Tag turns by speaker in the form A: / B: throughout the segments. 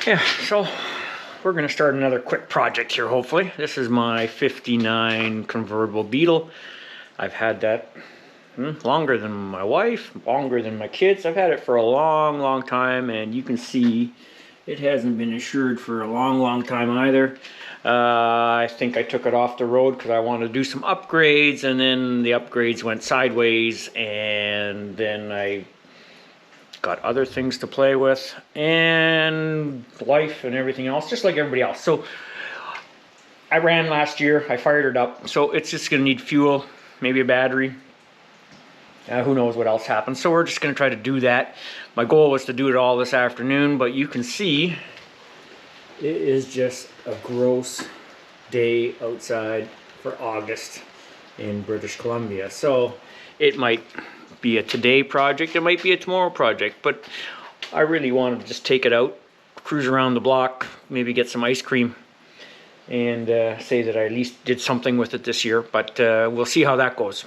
A: Yeah, so we're going to start another quick project here, hopefully. This is my 59 convertible Beetle. I've had that longer than my wife, longer than my kids. I've had it for a long time, and you can see it hasn't been insured for a long time either. I think I took it off the road because I wanted to do some upgrades, and then the upgrades went sideways, and then I got other things to play with, and life and everything else, just like everybody else. So I ran last year, I fired it up, so it's just gonna need fuel, maybe a battery. Who knows what else happens. So we're just gonna try to do that. My goal was to do it all this afternoon, but you can see it is just a gross day outside for August in British Columbia. So it might be a today project, it might be a tomorrow project, but I really wanted to just take it out, cruise around the block, maybe get some ice cream, and say that I at least did something with it this year, but we'll see how that goes.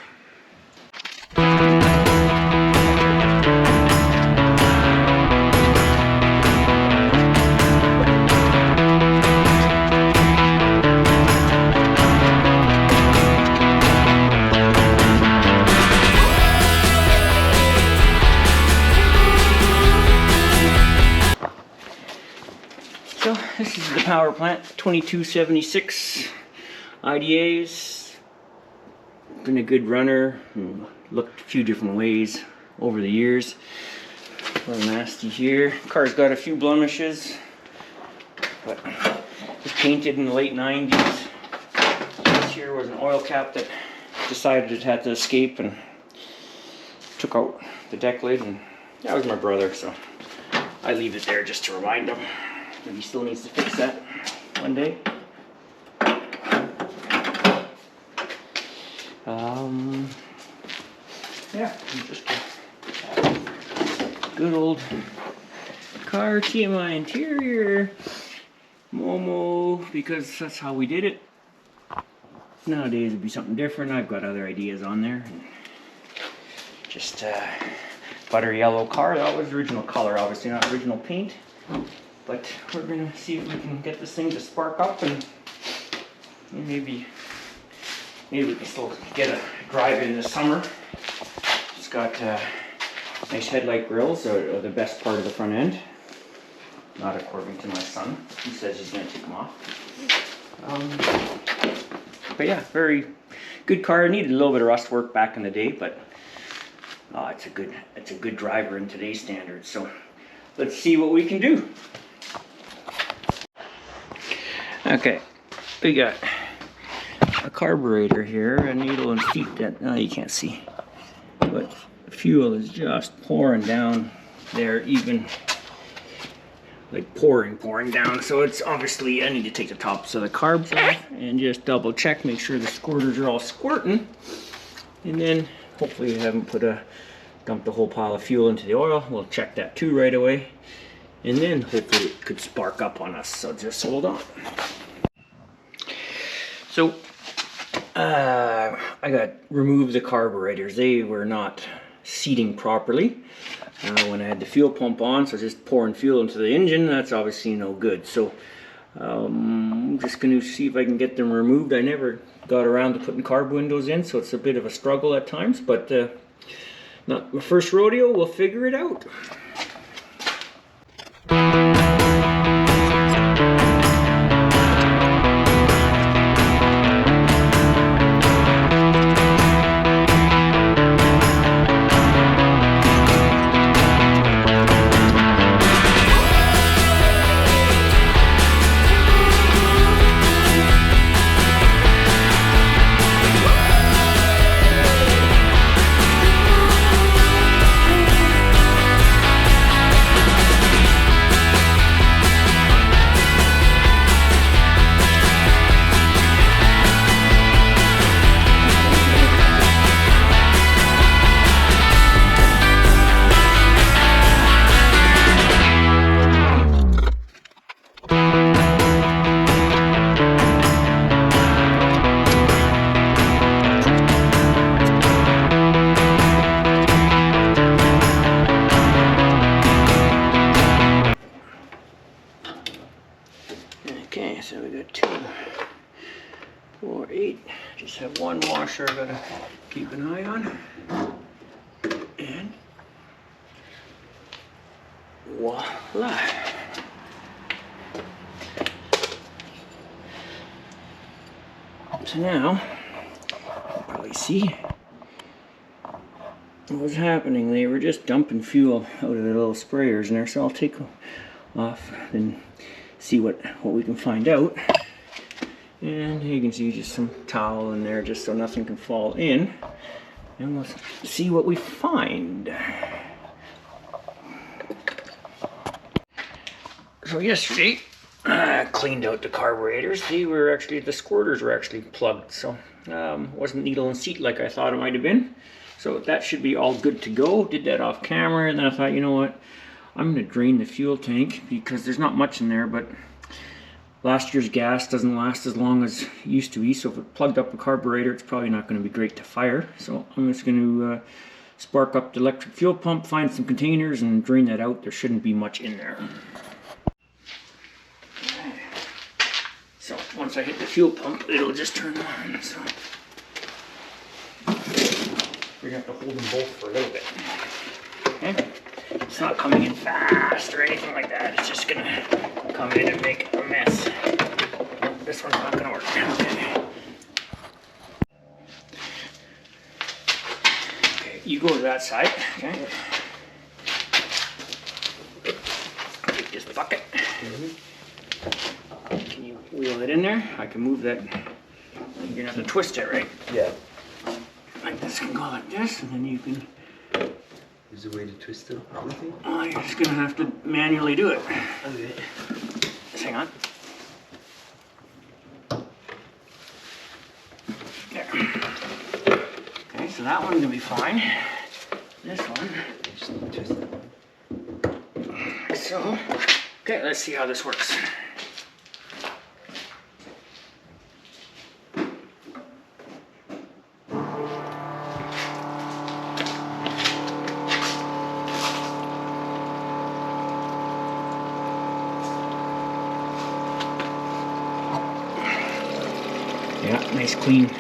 A: So this is the power plant, 2276 IDAs. Been a good runner, looked a few different ways over the years. A little nasty here. Car's got a few blemishes, but it was painted in the late 90s. This here was an oil cap that decided it had to escape and took out the deck lid, and that was my brother, so I leave it there just to remind him. But he still needs to fix that one day. Yeah, just a good old car TMI interior. Momo, because that's how we did it. Nowadays it'd be something different. I've got other ideas on there. Just butter yellow car. That was original color, obviously not original paint. But we're gonna see if we can get this thing to spark up, and maybe we can still get a drive in this summer. It's got nice headlight grills, are the best part of the front end. Not according to my son. He says he's gonna take them off. But yeah, very good car. It needed a little bit of rust work back in the day, but it's a good driver in today's standards. So let's see what we can do. Okay, we got a carburetor here, a needle and feet that, you can't see, but the fuel is just pouring down there, even like pouring down. So it's obviously, I need to take the tops of the carbs off and just double check, make sure the squirters are all squirting, and then hopefully we haven't dumped a whole pile of fuel into the oil. We'll check that too right away, and then hopefully it could spark up on us. So just hold on. So I got removed the carburetors. They were not seating properly when I had the fuel pump on, so just pouring fuel into the engine, that's obviously no good. So I'm just going to see if I can get them removed. I never got around to putting carb windows in, so it's a bit of a struggle at times, but not my first rodeo. We'll figure it out. washer I gotta keep an eye on. And voila. So now, you'll probably see what was happening. They were just dumping fuel out of the little sprayers in there, so I'll take off and see what we can find out. And you can see just some towel in there just so nothing can fall in. And we'll see what we find. So yesterday, I cleaned out the carburetors. The squirters were actually plugged, so wasn't needle and seat like I thought it might have been. So that should be all good to go. Did that off camera, and then I thought, you know what? I'm gonna drain the fuel tank because there's not much in there, but last year's gas doesn't last as long as it used to be, so if it plugged up a carburetor, it's probably not going to be great to fire. So I'm just going to spark up the electric fuel pump, find some containers, and drain that out. There shouldn't be much in there. So once I hit the fuel pump, it'll just turn on. So we're going to have to hold them both for a little bit. Okay? It's not coming in fast or anything like that. It's just going to come in and make a mess. This one's not going to work. Okay. Okay, you go to that side. Okay. Take this bucket. Can you wheel it in there? I can move that. You're going to have to twist it, right?
B: Yeah.
A: Like this can go like this, and then you can.
B: There's a way to twist it.
A: Oh, you're just going to have to manually do it.
B: Okay.
A: Just hang on. There. Okay, so that one's gonna be fine. This one.
B: Just twist that one.
A: So, okay, let's see how this works. Yeah, nice clean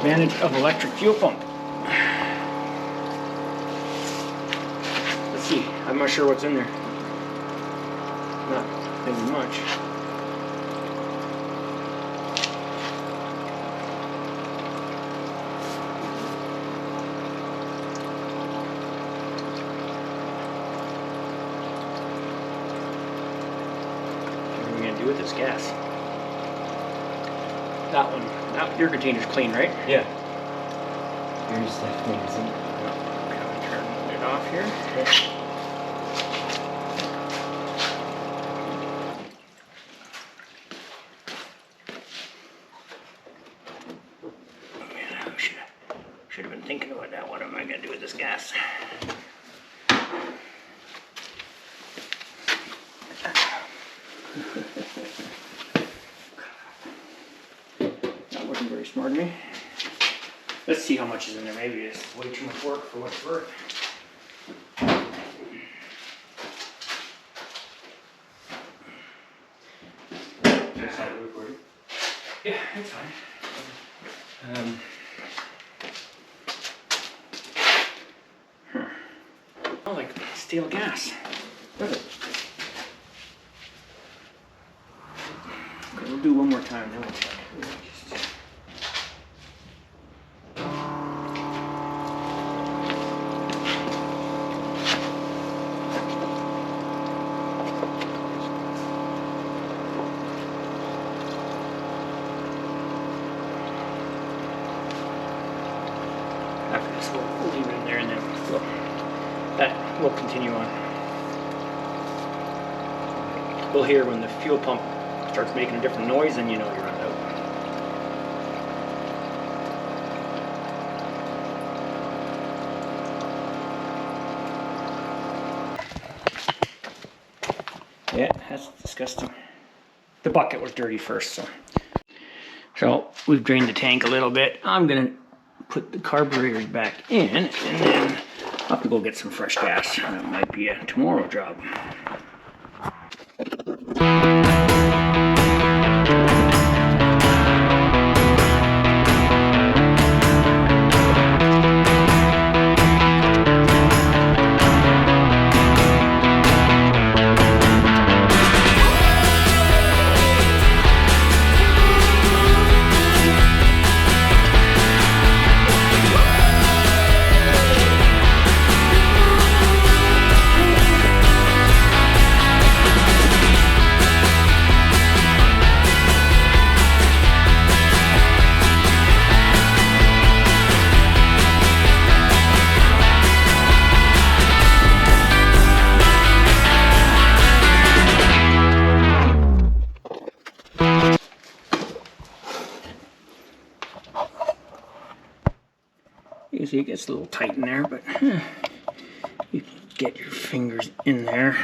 A: advantage of electric fuel pump. Let's see, I'm not sure what's in there. Not thinking much. What are we gonna do with this gas? That one, your container's clean, right?
B: Yeah. Here's that thing, isn't it?
A: Okay, turn it off here.
B: Yeah.
A: Man, I should have been thinking about that. What am I gonna do with this gas? That wasn't very smart of me. Let's see how much is in there. Maybe it's way too much work for what it's worth. Is that recording? Yeah, it's fine. Oh, like stale gas. Does it? Okay, we'll do one more time, then we'll check. After this, we'll leave it in there, and then we'll continue on. We'll hear when the fuel pump starts making a different noise, and you know you're on out. Yeah, that's disgusting. The bucket was dirty first, so we've drained the tank a little bit. I'm gonna put the carburetors back in, and then I'll have to go get some fresh gas. That might be a tomorrow job. You can see it gets a little tight in there, but you can get your fingers in there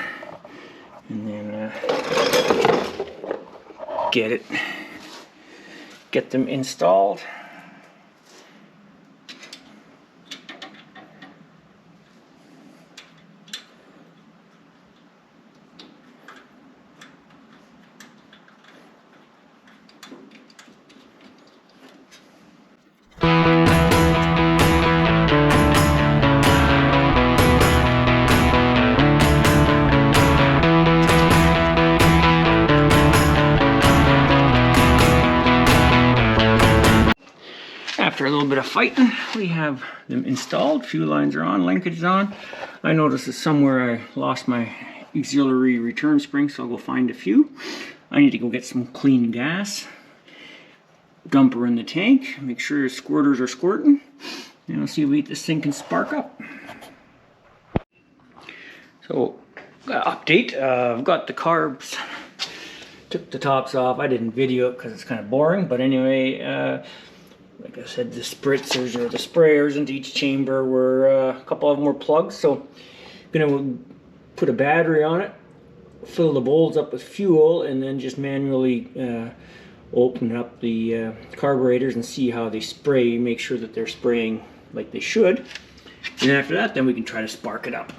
A: and then get them installed. After a little bit of fighting, we have them installed. Few lines are on, linkage is on. I noticed that somewhere I lost my auxiliary return spring, so I'll go find a few. I need to go get some clean gas. Dump her in the tank, make sure your squirters are squirting, and I'll see if this thing can spark up. So, update, I've got the carbs, took the tops off. I didn't video it because it's kind of boring, but anyway, like I said, the spritzers or the sprayers into each chamber were, a couple of them were plugged, so I'm gonna put a battery on it, fill the bowls up with fuel, and then just manually open up the carburetors and see how they spray, make sure that they're spraying like they should. And after that, then we can try to spark it up.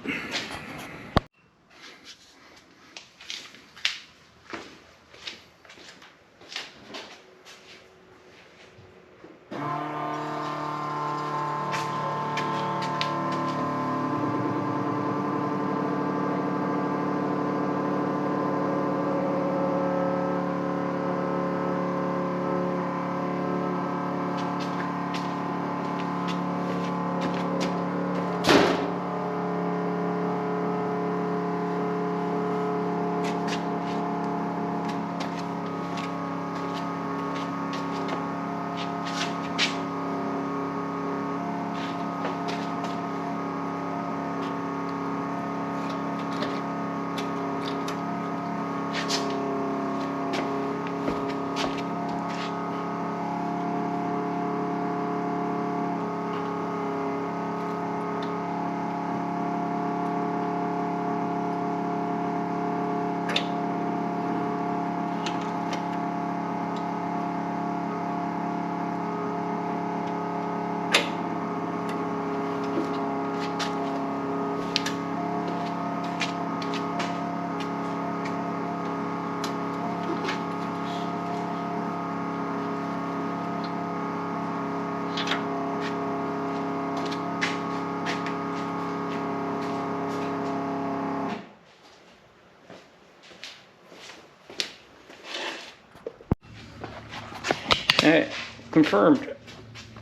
A: Confirmed.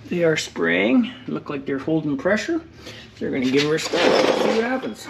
A: They are spraying. Look like they're holding pressure. They're going to give her a start. See what happens.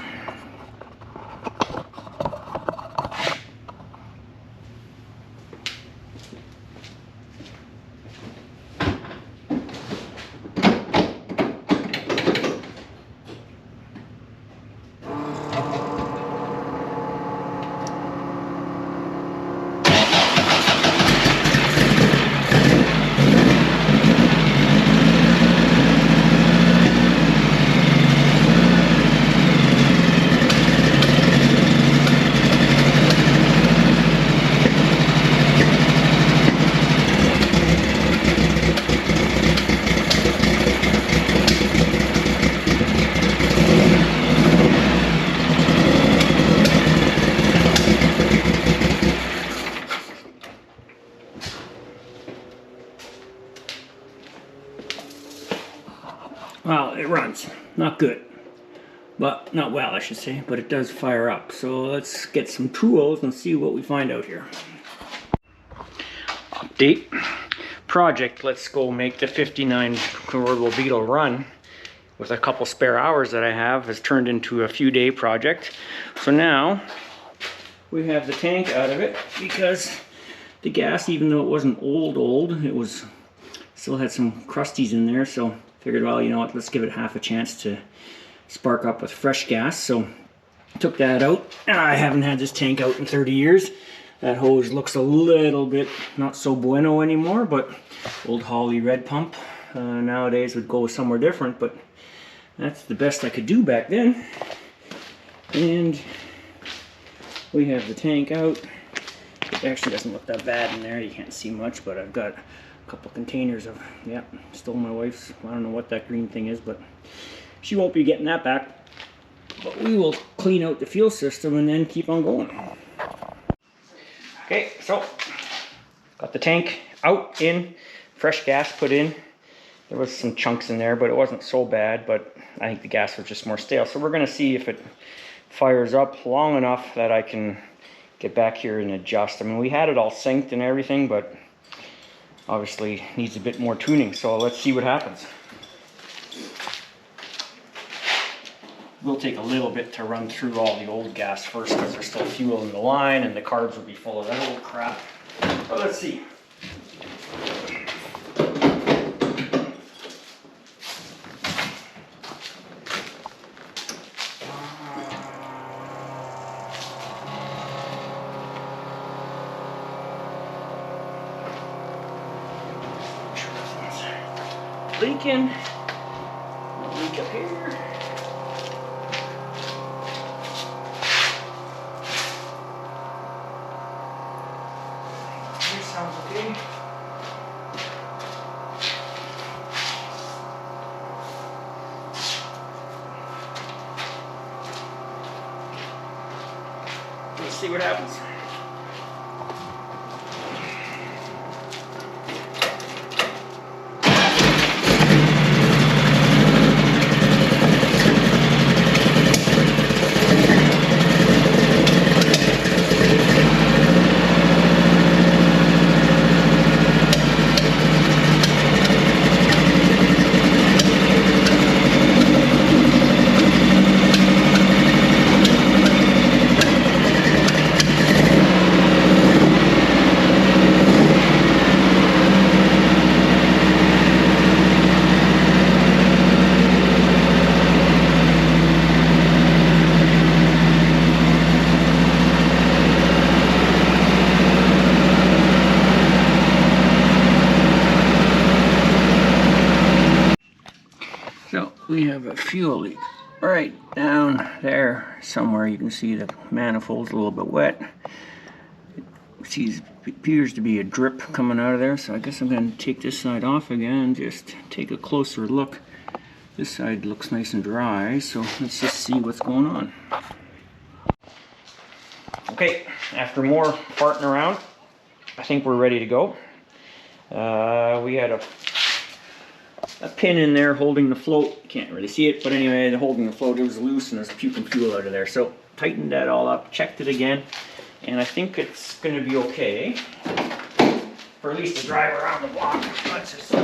A: Well, it runs. Not good. But, not well, I should say, but it does fire up. So let's get some tools and see what we find out here. Update. Project, let's go make the 59 convertible Beetle run with a couple spare hours that I have has turned into a few day project. So now we have the tank out of it because the gas, even though it wasn't old, it was still had some crusties in there, so figured, well, you know what, let's give it half a chance to spark up with fresh gas. So took that out. I haven't had this tank out in 30 years. That hose looks a little bit not so bueno anymore, but old Holly red pump nowadays would go somewhere different, but that's the best I could do back then. And we have the tank out. It actually doesn't look that bad in there. You can't see much, but I've got a couple containers of, yeah, stole my wife's. I don't know what that green thing is, but she won't be getting that back. But we will clean out the fuel system and then keep on going. Okay, so got the tank out, in, fresh gas put in. There was some chunks in there, but it wasn't so bad, but I think the gas was just more stale. So we're gonna see if it fires up long enough that I can get back here and adjust. I mean, we had it all synced and everything, but obviously needs a bit more tuning. So let's see what happens. Will take a little bit to run through all the old gas first because there's still fuel in the line and the carbs will be full of that old crap. But let's see. Leaking. No leak up here. This sounds okay. Let's see what happens. So we have a fuel leak right down there somewhere. You can see the manifold's a little bit wet. It appears to be a drip coming out of there, so I guess I'm going to take this side off again and just take a closer look. This side looks nice and dry, so let's just see what's going on. Okay, after more farting around, I think we're ready to go. We had a pin in there holding the float. You can't really see it, but anyway, holding the float, it was loose and there's puking fuel out of there. So tightened that all up, checked it again, and I think it's going to be okay for at least to drive around the block. Let's just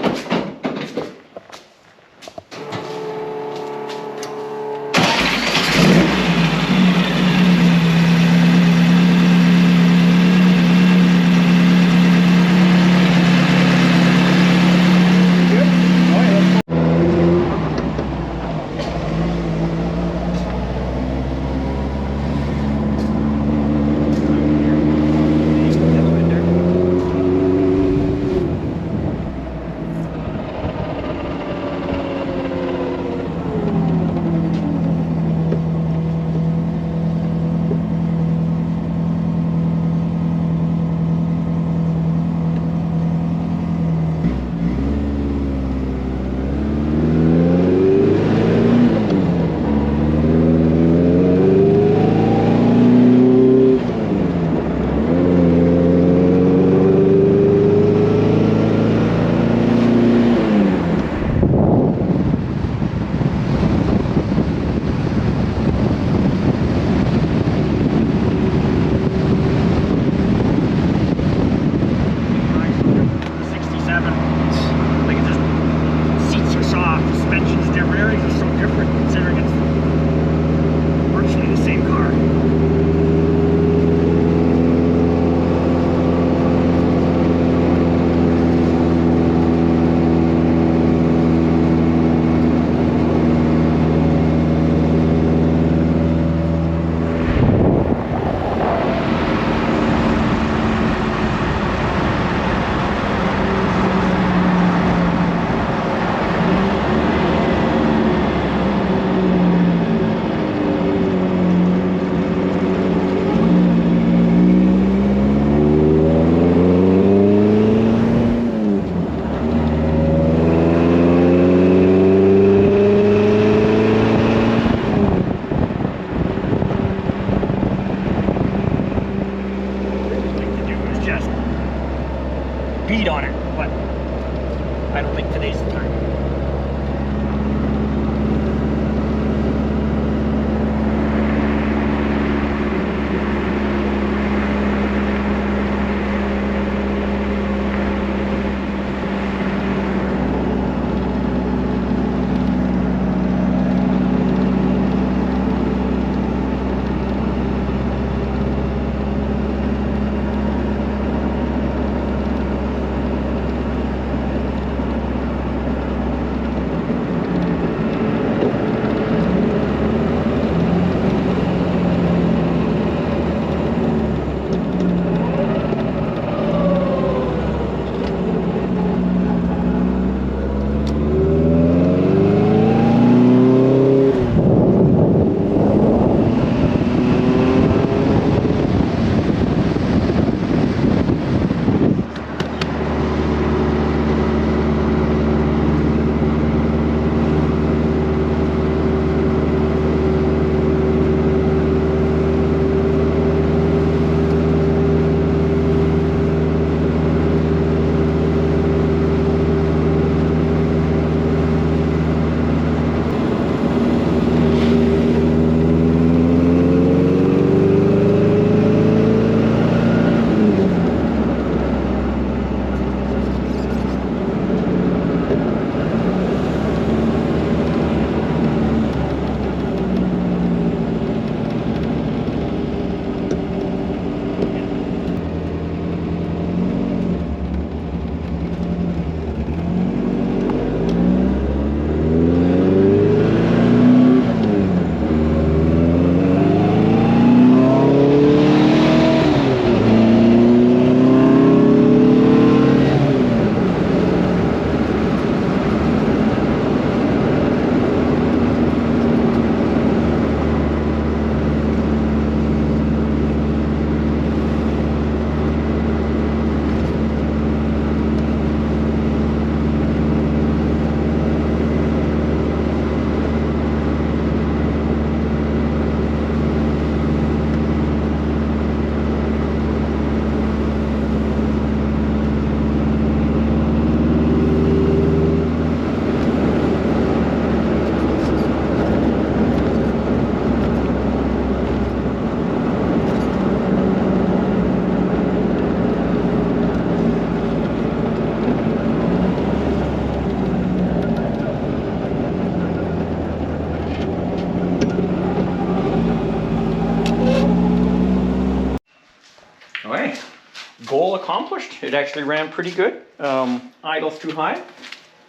A: accomplished. It actually ran pretty good. Idle's too high.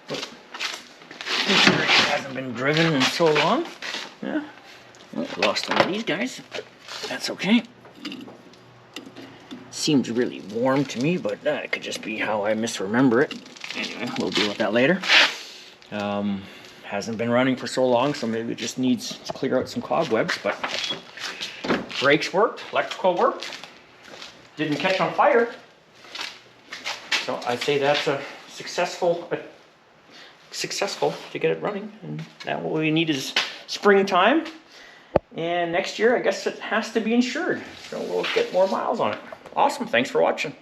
A: But considering it hasn't been driven in so long. Yeah. Oh, lost one of these guys, but that's okay. Seems really warm to me, but it could just be how I misremember it. Anyway, we'll deal with that later. Hasn't been running for so long, so maybe it just needs to clear out some cobwebs, but brakes worked, electrical worked, didn't catch on fire. So I'd say that's a successful to get it running. And now what we need is springtime. And next year, I guess it has to be insured. So we'll get more miles on it. Awesome, thanks for watching.